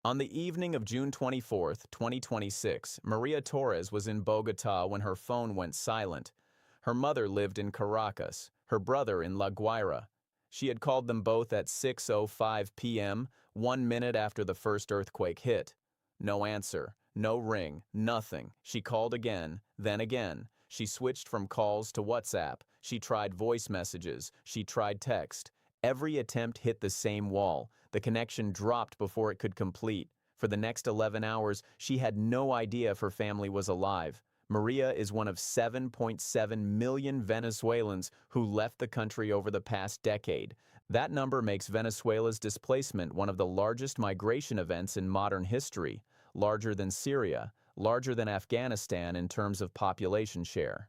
On the evening of June 24th, 2026, Maria Torres was in Bogotá when her phone went silent. Her mother lived in Caracas, her brother in La Guaira. She had called them both at 6:05 p.m., 1 minute after the first earthquake hit. No answer, no ring, nothing. She called again, then again. She switched from calls to WhatsApp. She tried voice messages. She tried text. Every attempt hit the same wall. The connection dropped before it could complete. For the next 11 hours, she had no idea if her family was alive. Maria is one of 7.7 million Venezuelans who left the country over the past decade. That number makes Venezuela's displacement one of the largest migration events in modern history, larger than Syria, larger than Afghanistan in terms of population share.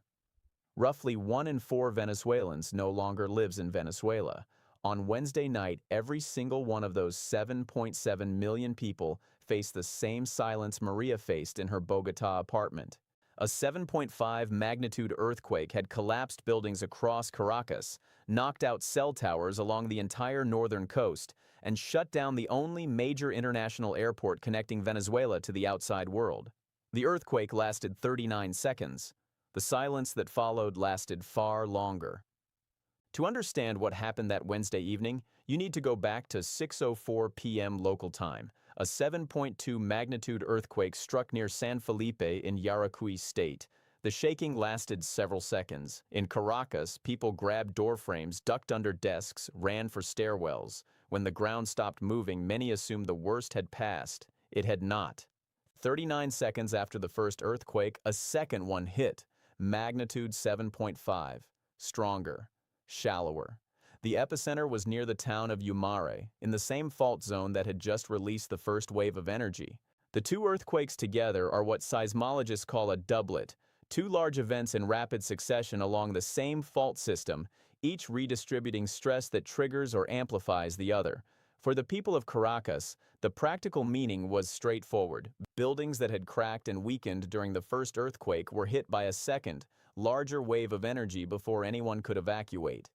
Roughly 1 in 4 Venezuelans no longer lives in Venezuela. On Wednesday night, every single one of those 7.7 million people faced the same silence Maria faced in her Bogotá apartment. A 7.5 magnitude earthquake had collapsed buildings across Caracas, knocked out cell towers along the entire northern coast, and shut down the only major international airport connecting Venezuela to the outside world. The earthquake lasted 39 seconds. The silence that followed lasted far longer. To understand what happened that Wednesday evening, you need to go back to 6:04 p.m. local time. A 7.2 magnitude earthquake struck near San Felipe in Yaracuy state. The shaking lasted several seconds. In Caracas, people grabbed doorframes, ducked under desks, ran for stairwells. When the ground stopped moving, many assumed the worst had passed. It had not. 39 seconds after the first earthquake, a second one hit. Magnitude 7.5. Stronger. Shallower. The epicenter was near the town of Umare, in the same fault zone that had just released the first wave of energy. The two earthquakes together are what seismologists call a doublet, two large events in rapid succession along the same fault system, each redistributing stress that triggers or amplifies the other. For the people of Caracas, the practical meaning was straightforward. Buildings that had cracked and weakened during the first earthquake were hit by a second, larger wave of energy before anyone could evacuate.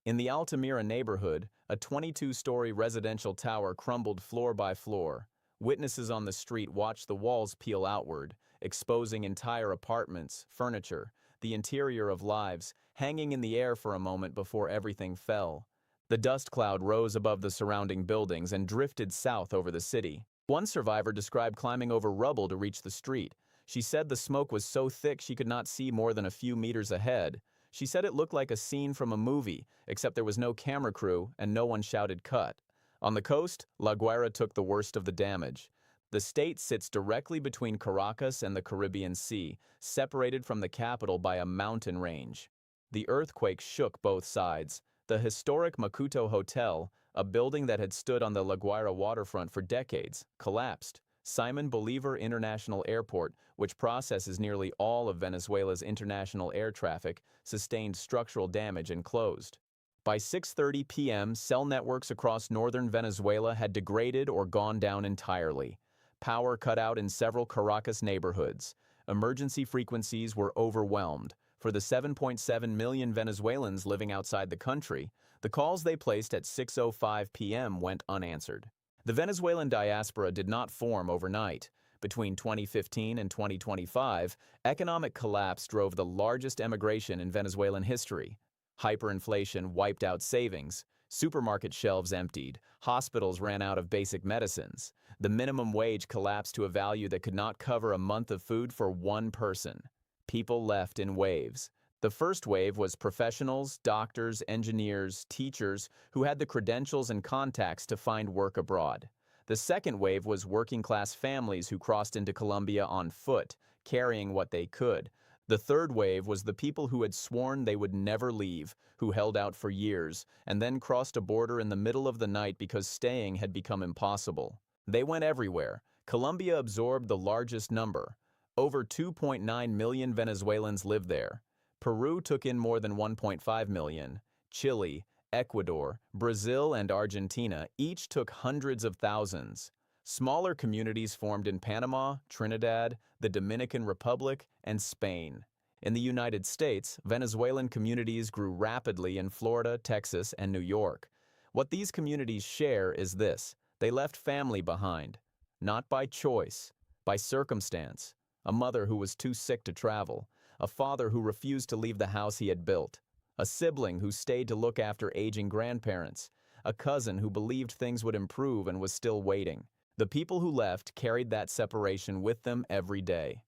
In the Altamira neighborhood, a 22-story residential tower crumbled floor by floor. Witnesses on the street watched the walls peel outward, exposing entire apartments, furniture, the interior of lives, hanging in the air for a moment before everything fell. The dust cloud rose above the surrounding buildings and drifted south over the city. One survivor described climbing over rubble to reach the street. She said the smoke was so thick she could not see more than a few meters ahead. She said it looked like a scene from a movie, except there was no camera crew and no one shouted cut. On the coast, La Guaira took the worst of the damage. The state sits directly between Caracas and the Caribbean Sea, separated from the capital by a mountain range. The earthquake shook both sides. The historic Macuto Hotel, a building that had stood on the La Guaira waterfront for decades, collapsed. Simon Bolivar International Airport, which processes nearly all of Venezuela's international air traffic, sustained structural damage and closed. By 6:30 p.m., cell networks across northern Venezuela had degraded or gone down entirely. Power cut out in several Caracas neighborhoods. Emergency frequencies were overwhelmed. For the 7.7 million Venezuelans living outside the country, the calls they placed at 6:05 p.m. went unanswered. The Venezuelan diaspora did not form overnight. Between 2015 and 2025, economic collapse drove the largest emigration in Venezuelan history. Hyperinflation wiped out savings. Supermarket shelves emptied. Hospitals ran out of basic medicines. The minimum wage collapsed to a value that could not cover a month of food for one person. People left in waves. The first wave was professionals, doctors, engineers, teachers who had the credentials and contacts to find work abroad. The second wave was working-class families who crossed into Colombia on foot, carrying what they could. The third wave was the people who had sworn they would never leave, who held out for years, and then crossed a border in the middle of the night because staying had become impossible. They went everywhere. Colombia absorbed the largest number. Over 2.9 million Venezuelans lived there. Peru took in more than 1.5 million. Chile, Ecuador, Brazil, and Argentina each took hundreds of thousands. Smaller communities formed in Panama, Trinidad, the Dominican Republic, and Spain. In the United States, Venezuelan communities grew rapidly in Florida, Texas, and New York. What these communities share is this: they left family behind. not by choice, by circumstance. A mother who was too sick to travel, a father who refused to leave the house he had built, a sibling who stayed to look after aging grandparents, a cousin who believed things would improve and was still waiting. The people who left carried that separation with them every day.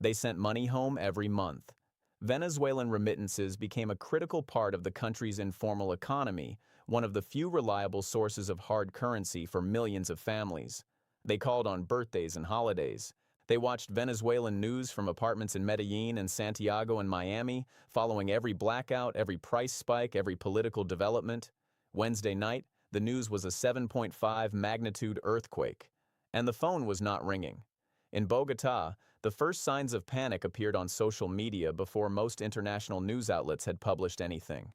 They sent money home every month. Venezuelan remittances became a critical part of the country's informal economy, one of the few reliable sources of hard currency for millions of families. They called on birthdays and holidays. They watched Venezuelan news from apartments in Medellin and Santiago and Miami, following every blackout, every price spike, every political development. Wednesday night, the news was a 7.5 magnitude earthquake. And the phone was not ringing. In Bogotá, the first signs of panic appeared on social media before most international news outlets had published anything.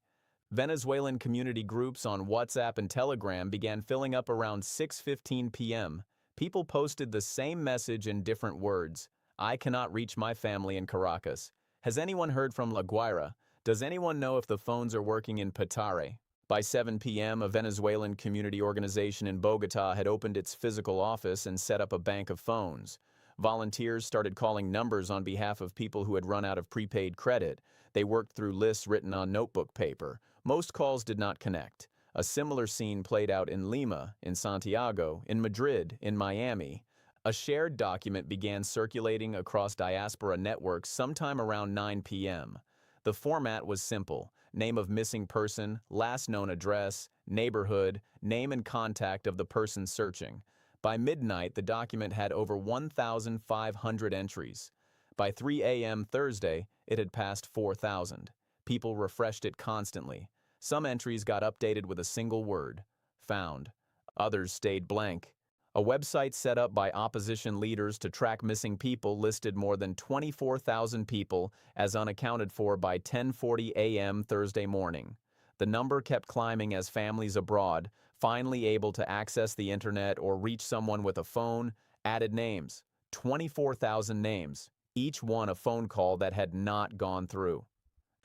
Venezuelan community groups on WhatsApp and Telegram began filling up around 6:15 p.m. People posted the same message in different words. I cannot reach my family in Caracas. Has anyone heard from La Guaira? Does anyone know if the phones are working in Petare? By 7 p.m., a Venezuelan community organization in Bogotá had opened its physical office and set up a bank of phones. Volunteers started calling numbers on behalf of people who had run out of prepaid credit. They worked through lists written on notebook paper. Most calls did not connect. A similar scene played out in Lima, in Santiago, in Madrid, in Miami. A shared document began circulating across Diaspora networks sometime around 9 p.m. The format was simple: name of missing person, last known address, neighborhood, name and contact of the person searching. By midnight, the document had over 1,500 entries. By 3 a.m. Thursday, it had passed 4,000. People refreshed it constantly. Some entries got updated with a single word: found. Others stayed blank. A website set up by opposition leaders to track missing people listed more than 24,000 people as unaccounted for by 10:40 a.m. Thursday morning. The number kept climbing as families abroad, finally able to access the internet or reach someone with a phone, added names. 24,000 names, each one a phone call that had not gone through.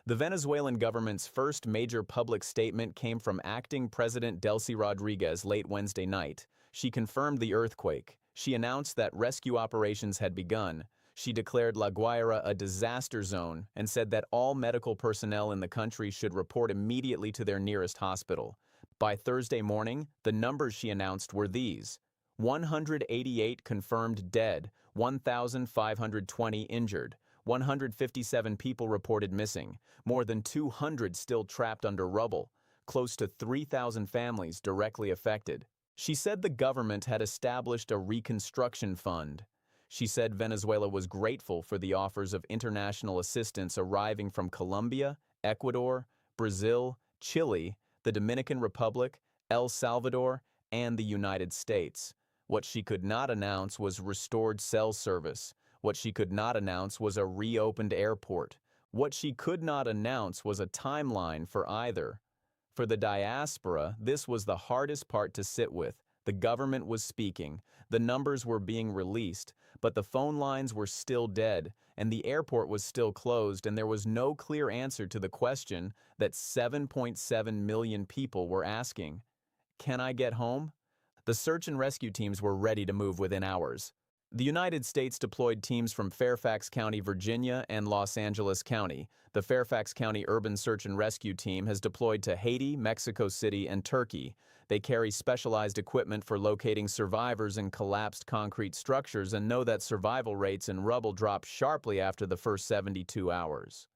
The Venezuelan government's first major public statement came from acting President Delcy Rodriguez late Wednesday night. She confirmed the earthquake. She announced that rescue operations had begun. She declared La Guaira a disaster zone and said that all medical personnel in the country should report immediately to their nearest hospital. By Thursday morning, the numbers she announced were these: 188 confirmed dead, 1,520 injured, 157 people reported missing, more than 200 still trapped under rubble, close to 3,000 families directly affected. She said the government had established a reconstruction fund. She said Venezuela was grateful for the offers of international assistance arriving from Colombia, Ecuador, Brazil, Chile, the Dominican Republic, El Salvador, and the United States. What she could not announce was restored cell service. What she could not announce was a reopened airport. What she could not announce was a timeline for either. For the diaspora, this was the hardest part to sit with. The government was speaking, the numbers were being released, but the phone lines were still dead, and the airport was still closed, and there was no clear answer to the question that 7.7 million people were asking. Can I get home? The search and rescue teams were ready to move within hours. The United States deployed teams from Fairfax County, Virginia, and Los Angeles County. The Fairfax County Urban Search and Rescue Team has deployed to Haiti, Mexico City, and Turkey. They carry specialized equipment for locating survivors in collapsed concrete structures and know that survival rates in rubble drop sharply after the first 72 hours.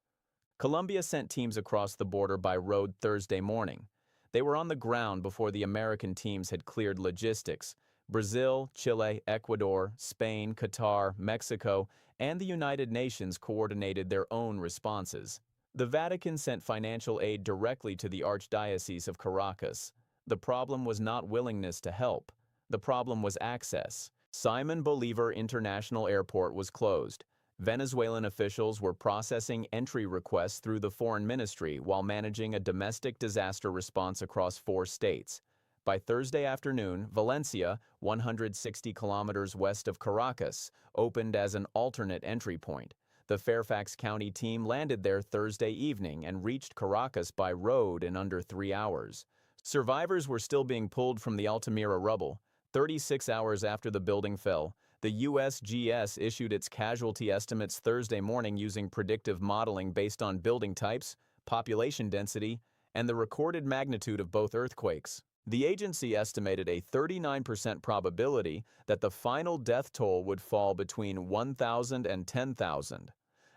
Colombia sent teams across the border by road Thursday morning. They were on the ground before the American teams had cleared logistics. Brazil, Chile, Ecuador, Spain, Qatar, Mexico, and the United Nations coordinated their own responses. The Vatican sent financial aid directly to the Archdiocese of Caracas. The problem was not willingness to help. The problem was access. Simon Bolívar International Airport was closed. Venezuelan officials were processing entry requests through the foreign ministry while managing a domestic disaster response across 4 states. By Thursday afternoon, Valencia, 160 kilometers west of Caracas, opened as an alternate entry point. The Fairfax County team landed there Thursday evening and reached Caracas by road in under 3 hours. Survivors were still being pulled from the Altamira rubble. 36 hours after the building fell, the USGS issued its casualty estimates Thursday morning using predictive modeling based on building types, population density, and the recorded magnitude of both earthquakes. The agency estimated a 39% probability that the final death toll would fall between 1,000 and 10,000,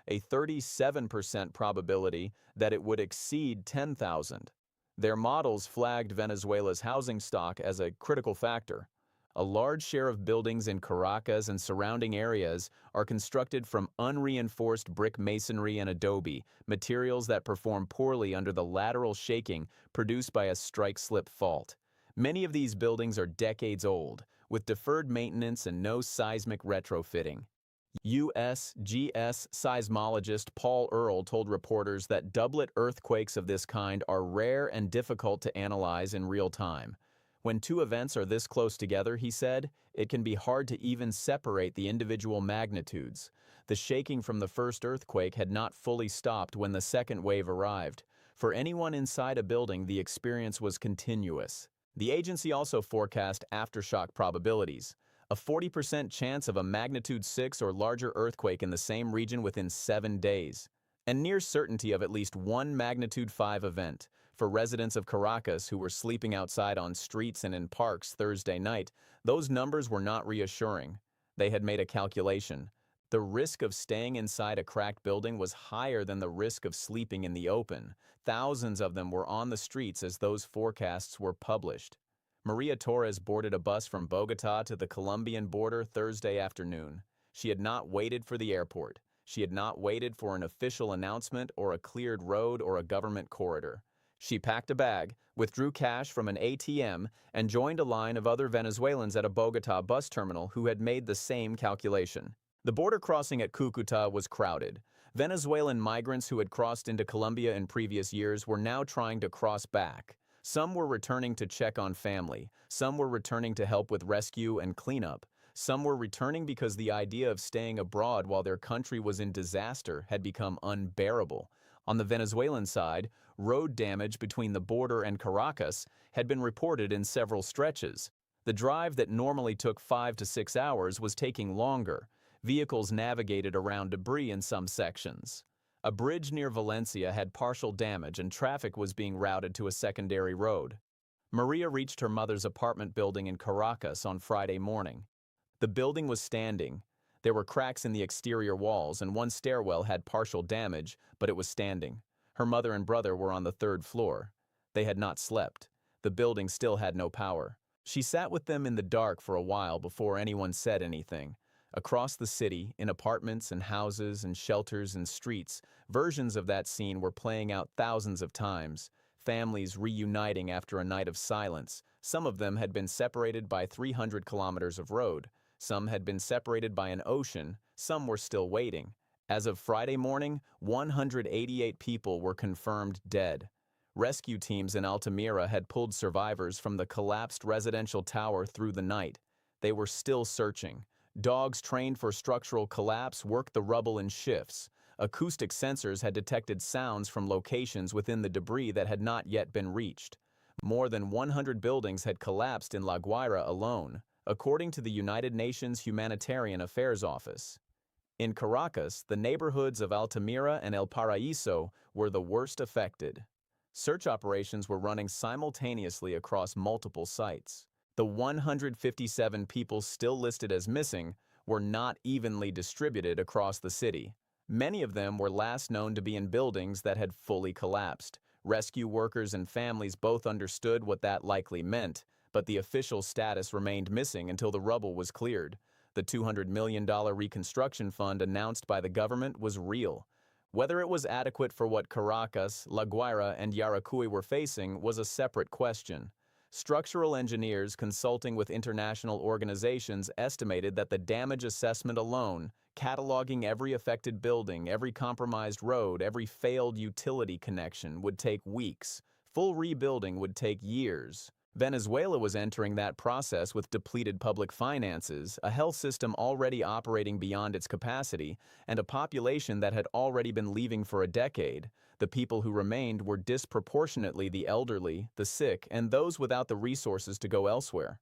a 37% probability that it would exceed 10,000. Their models flagged Venezuela's housing stock as a critical factor. A large share of buildings in Caracas and surrounding areas are constructed from unreinforced brick masonry and adobe, materials that perform poorly under the lateral shaking produced by a strike-slip fault. Many of these buildings are decades old, with deferred maintenance and no seismic retrofitting. USGS seismologist Paul Earle told reporters that doublet earthquakes of this kind are rare and difficult to analyze in real time. When two events are this close together, he said, it can be hard to even separate the individual magnitudes. The shaking from the first earthquake had not fully stopped when the second wave arrived. For anyone inside a building, the experience was continuous. The agency also forecast aftershock probabilities. A 40% chance of a magnitude 6 or larger earthquake in the same region within 7 days. And near certainty of at least one magnitude 5 event. For residents of Caracas who were sleeping outside on streets and in parks Thursday night, those numbers were not reassuring. They had made a calculation. The risk of staying inside a cracked building was higher than the risk of sleeping in the open. Thousands of them were on the streets as those forecasts were published. Maria Torres boarded a bus from Bogotá to the Colombian border Thursday afternoon. She had not waited for the airport. She had not waited for an official announcement or a cleared road or a government corridor. She packed a bag, withdrew cash from an ATM, and joined a line of other Venezuelans at a Bogotá bus terminal who had made the same calculation. The border crossing at Cúcuta was crowded. Venezuelan migrants who had crossed into Colombia in previous years were now trying to cross back. Some were returning to check on family. Some were returning to help with rescue and cleanup. Some were returning because the idea of staying abroad while their country was in disaster had become unbearable. On the Venezuelan side, road damage between the border and Caracas had been reported in several stretches. The drive that normally took 5 to 6 hours was taking longer. Vehicles navigated around debris in some sections. A bridge near Valencia had partial damage and traffic was being routed to a secondary road. Maria reached her mother's apartment building in Caracas on Friday morning. The building was standing. There were cracks in the exterior walls and one stairwell had partial damage, but it was standing. Her mother and brother were on the 3rd floor. They had not slept. The building still had no power. She sat with them in the dark for a while before anyone said anything. Across the city, in apartments and houses and shelters and streets, versions of that scene were playing out thousands of times. Families reuniting after a night of silence. Some of them had been separated by 300 kilometers of road. Some had been separated by an ocean. Some were still waiting. As of Friday morning, 188 people were confirmed dead. Rescue teams in Altamira had pulled survivors from the collapsed residential tower through the night. They were still searching. Dogs trained for structural collapse worked the rubble in shifts. Acoustic sensors had detected sounds from locations within the debris that had not yet been reached. More than 100 buildings had collapsed in La Guaira alone, according to the United Nations Humanitarian Affairs Office. In Caracas, the neighborhoods of Altamira and El Paraíso were the worst affected. Search operations were running simultaneously across multiple sites. The 157 people still listed as missing were not evenly distributed across the city. Many of them were last known to be in buildings that had fully collapsed. Rescue workers and families both understood what that likely meant, but the official status remained missing until the rubble was cleared. The $200 million reconstruction fund announced by the government was real. Whether it was adequate for what Caracas, La Guaira, and Yaracuy were facing was a separate question. Structural engineers consulting with international organizations estimated that the damage assessment alone, cataloging every affected building, every compromised road, every failed utility connection, would take weeks. Full rebuilding would take years. Venezuela was entering that process with depleted public finances, a health system already operating beyond its capacity, and a population that had already been leaving for a decade. The people who remained were disproportionately the elderly, the sick, and those without the resources to go elsewhere.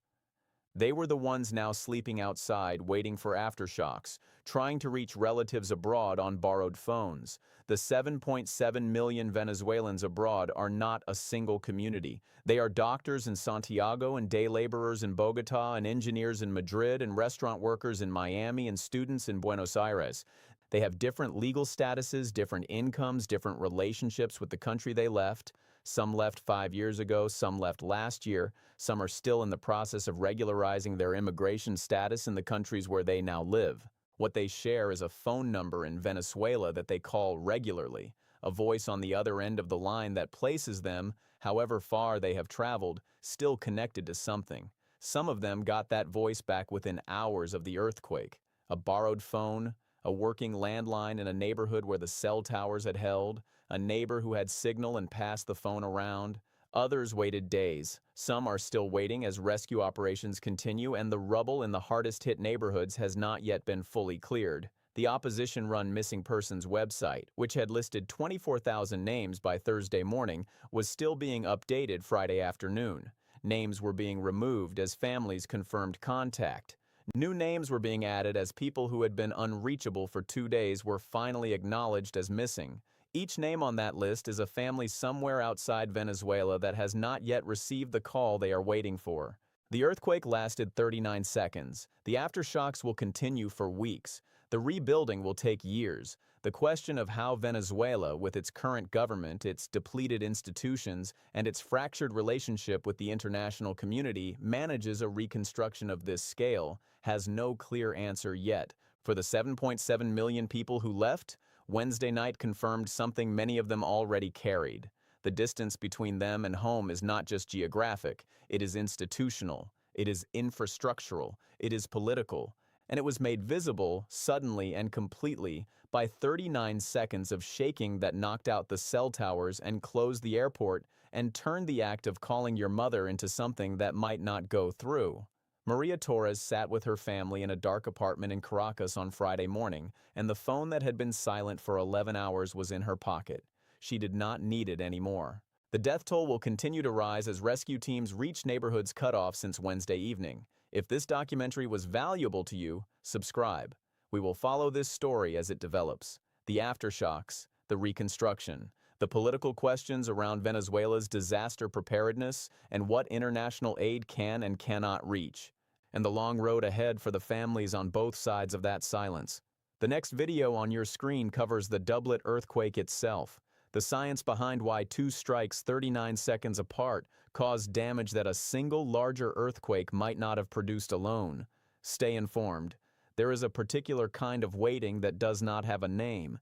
They were the ones now sleeping outside, waiting for aftershocks, trying to reach relatives abroad on borrowed phones. The 7.7 million Venezuelans abroad are not a single community. They are doctors in Santiago and day laborers in Bogotá and engineers in Madrid and restaurant workers in Miami and students in Buenos Aires. They have different legal statuses, different incomes, different relationships with the country they left. Some left 5 years ago, some left last year, some are still in the process of regularizing their immigration status in the countries where they now live. What they share is a phone number in Venezuela that they call regularly, a voice on the other end of the line that places them, however far they have traveled, still connected to something. Some of them got that voice back within hours of the earthquake. A borrowed phone, a working landline in a neighborhood where the cell towers had held, a neighbor who had signal and passed the phone around. Others waited days. Some are still waiting as rescue operations continue, and the rubble in the hardest-hit neighborhoods has not yet been fully cleared. The opposition-run Missing Persons website, which had listed 24,000 names by Thursday morning, was still being updated Friday afternoon. Names were being removed as families confirmed contact. New names were being added as people who had been unreachable for 2 days were finally acknowledged as missing. Each name on that list is a family somewhere outside Venezuela that has not yet received the call they are waiting for. The earthquake lasted 39 seconds. The aftershocks will continue for weeks. The rebuilding will take years. The question of how Venezuela, with its current government, its depleted institutions, and its fractured relationship with the international community, manages a reconstruction of this scale, has no clear answer yet. For the 7.7 million people who left, Wednesday night confirmed something many of them already carried. The distance between them and home is not just geographic, it is institutional, it is infrastructural, it is political, and it was made visible, suddenly and completely, by 39 seconds of shaking that knocked out the cell towers and closed the airport and turned the act of calling your mother into something that might not go through. Maria Torres sat with her family in a dark apartment in Caracas on Friday morning, and the phone that had been silent for 11 hours was in her pocket. She did not need it anymore. The death toll will continue to rise as rescue teams reach neighborhoods cut off since Wednesday evening. If this documentary was valuable to you, subscribe. We will follow this story as it develops. The aftershocks, the reconstruction, the political questions around Venezuela's disaster preparedness and what international aid can and cannot reach, and the long road ahead for the families on both sides of that silence. The next video on your screen covers the doublet earthquake itself, the science behind why 2 strikes 39 seconds apart caused damage that a single larger earthquake might not have produced alone. Stay informed. There is a particular kind of waiting that does not have a name.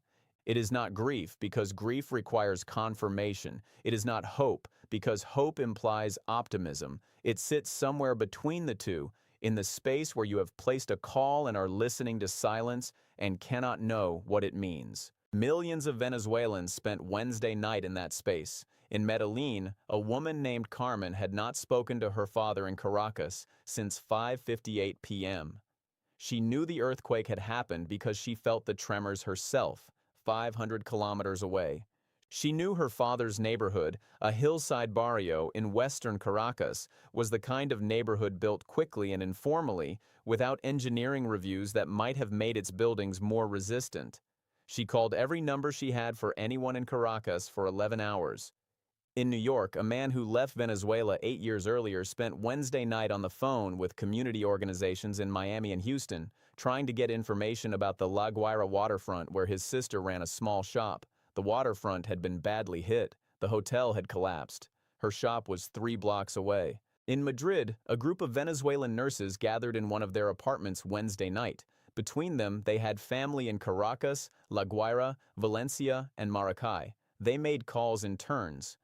It is not grief, because grief requires confirmation. It is not hope, because hope implies optimism. It sits somewhere between the two, in the space where you have placed a call and are listening to silence and cannot know what it means. Millions of Venezuelans spent Wednesday night in that space. In Medellin, a woman named Carmen had not spoken to her father in Caracas since 5:58 p.m. She knew the earthquake had happened because she felt the tremors herself, 500 kilometers away. She knew her father's neighborhood, a hillside barrio in western Caracas, was the kind of neighborhood built quickly and informally, without engineering reviews that might have made its buildings more resistant. She called every number she had for anyone in Caracas for 11 hours. In New York, a man who left Venezuela 8 years earlier spent Wednesday night on the phone with community organizations in Miami and Houston, trying to get information about the La Guaira waterfront where his sister ran a small shop. The waterfront had been badly hit. The hotel had collapsed. Her shop was 3 blocks away. In Madrid, a group of Venezuelan nurses gathered in one of their apartments Wednesday night. Between them, they had family in Caracas, La Guaira, Valencia, and Maracay. They made calls in turns.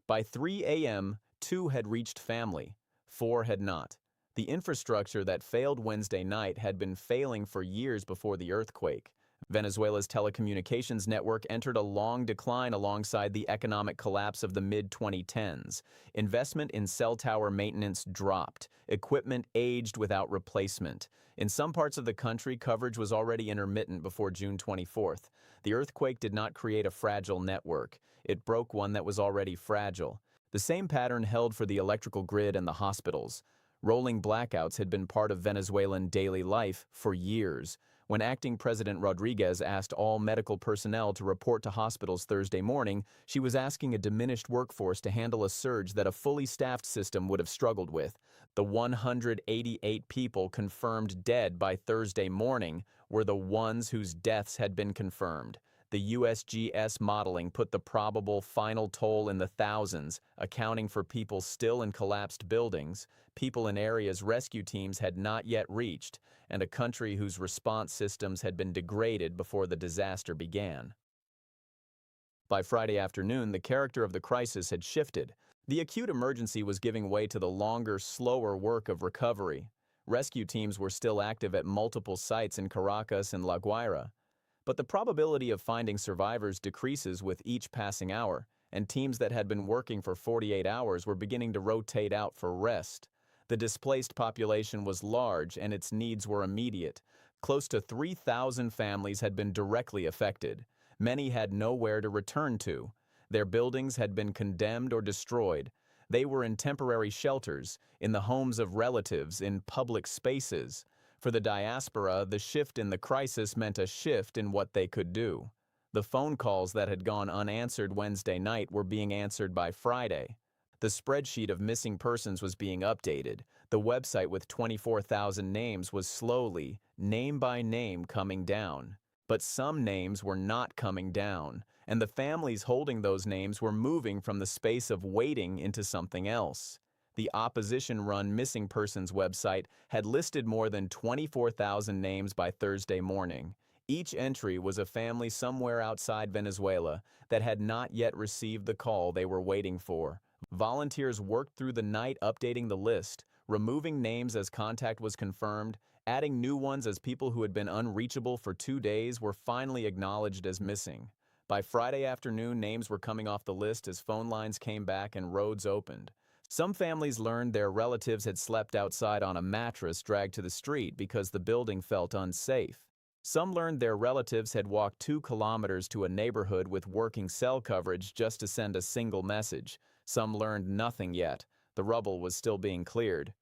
By 3 a.m., 2 had reached family. 4 had not. The infrastructure that failed Wednesday night had been failing for years before the earthquake. Venezuela's telecommunications network entered a long decline alongside the economic collapse of the mid-2010s. Investment in cell tower maintenance dropped. Equipment aged without replacement. In some parts of the country, coverage was already intermittent before June 24th. The earthquake did not create a fragile network. It broke one that was already fragile. The same pattern held for the electrical grid and the hospitals. Rolling blackouts had been part of Venezuelan daily life for years. When acting President Rodriguez asked all medical personnel to report to hospitals Thursday morning, she was asking a diminished workforce to handle a surge that a fully staffed system would have struggled with. The 188 people confirmed dead by Thursday morning were the ones whose deaths had been confirmed. The USGS modeling put the probable final toll in the thousands, accounting for people still in collapsed buildings, people in areas rescue teams had not yet reached, and a country whose response systems had been degraded before the disaster began. By Friday afternoon, the character of the crisis had shifted. The acute emergency was giving way to the longer, slower work of recovery. Rescue teams were still active at multiple sites in Caracas and La Guaira. But the probability of finding survivors decreases with each passing hour, and teams that had been working for 48 hours were beginning to rotate out for rest. The displaced population was large and its needs were immediate. Close to 3,000 families had been directly affected. Many had nowhere to return to. Their buildings had been condemned or destroyed. They were in temporary shelters, in the homes of relatives, in public spaces. For the diaspora, the shift in the crisis meant a shift in what they could do. The phone calls that had gone unanswered Wednesday night were being answered by Friday. The spreadsheet of missing persons was being updated. The website with 24,000 names was slowly, name by name, coming down. But some names were not coming down, and the families holding those names were moving from the space of waiting into something else. The opposition-run missing persons website had listed more than 24,000 names by Thursday morning. Each entry was a family somewhere outside Venezuela that had not yet received the call they were waiting for. Volunteers worked through the night updating the list, removing names as contact was confirmed, adding new ones as people who had been unreachable for 2 days were finally acknowledged as missing. By Friday afternoon, names were coming off the list as phone lines came back and roads opened. Some families learned their relatives had slept outside on a mattress dragged to the street because the building felt unsafe. Some learned their relatives had walked 2 kilometers to a neighborhood with working cell coverage just to send a single message. Some learned nothing yet. The rubble was still being cleared.